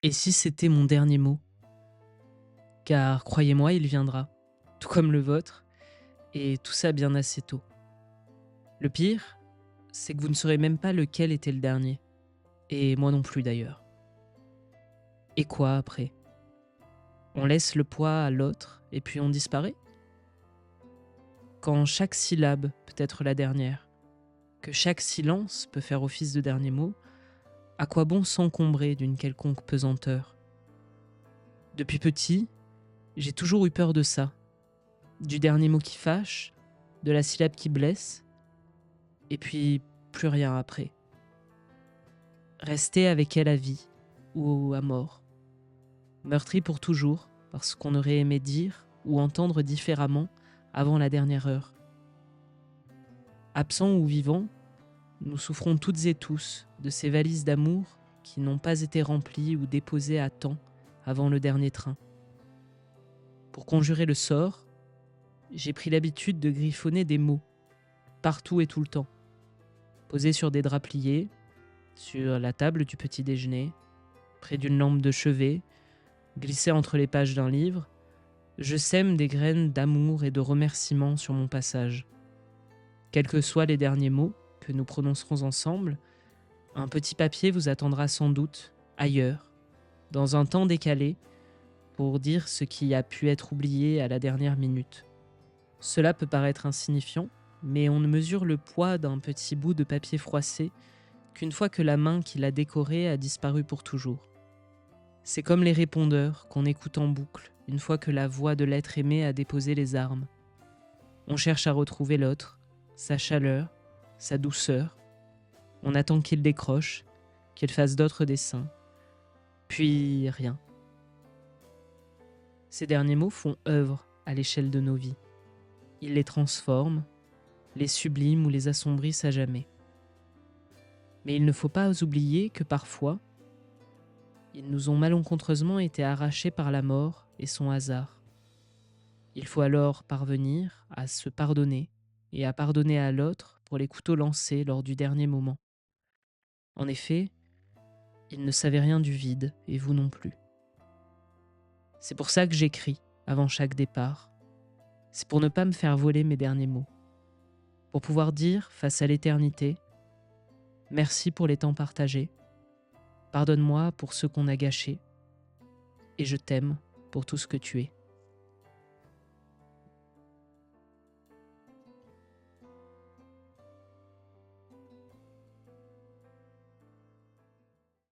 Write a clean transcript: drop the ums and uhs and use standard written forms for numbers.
Et si c'était mon dernier mot? Car croyez-moi, il viendra, tout comme le vôtre, et tout ça bien assez tôt. Le pire, c'est que vous ne saurez même pas lequel était le dernier, et moi non plus d'ailleurs. Et quoi après? On laisse le poids à l'autre, et puis on disparaît? Quand chaque syllabe peut être la dernière, que chaque silence peut faire office de dernier mot, à quoi bon s'encombrer d'une quelconque pesanteur? Depuis petit, j'ai toujours eu peur de ça, du dernier mot qui fâche, de la syllabe qui blesse, et puis plus rien après. Rester avec elle à vie ou à mort. Meurtri pour toujours parce qu'on aurait aimé dire ou entendre différemment avant la dernière heure. Absents ou vivants, nous souffrons toutes et tous de ces valises d'amour qui n'ont pas été remplies ou déposées à temps avant le dernier train. Pour conjurer le sort, j'ai pris l'habitude de griffonner des mots, partout et tout le temps, posés sur des draps pliés, sur la table du petit déjeuner, près d'une lampe de chevet, glissée entre les pages d'un livre, je sème des graines d'amour et de remerciement sur mon passage. Quels que soient les derniers mots que nous prononcerons ensemble, un petit papier vous attendra sans doute ailleurs, dans un temps décalé, pour dire ce qui a pu être oublié à la dernière minute. Cela peut paraître insignifiant, mais on ne mesure le poids d'un petit bout de papier froissé qu'une fois que la main qui l'a décoré a disparu pour toujours. C'est comme les répondeurs qu'on écoute en boucle une fois que la voix de l'être aimé a déposé les armes. On cherche à retrouver l'autre, sa chaleur, sa douceur. On attend qu'il décroche, qu'il fasse d'autres dessins. Puis rien. Ces derniers mots font œuvre à l'échelle de nos vies. Ils les transforment, les subliment ou les assombrissent à jamais. Mais il ne faut pas oublier que parfois, ils nous ont malencontreusement été arrachés par la mort et son hasard. Il faut alors parvenir à se pardonner et à pardonner à l'autre pour les couteaux lancés lors du dernier moment. En effet, il ne savait rien du vide et vous non plus. C'est pour ça que j'écris avant chaque départ. C'est pour ne pas me faire voler mes derniers mots. Pour pouvoir dire face à l'éternité, merci pour les temps partagés, pardonne-moi pour ceux qu'on a gâchés, et je t'aime pour tout ce que tu es.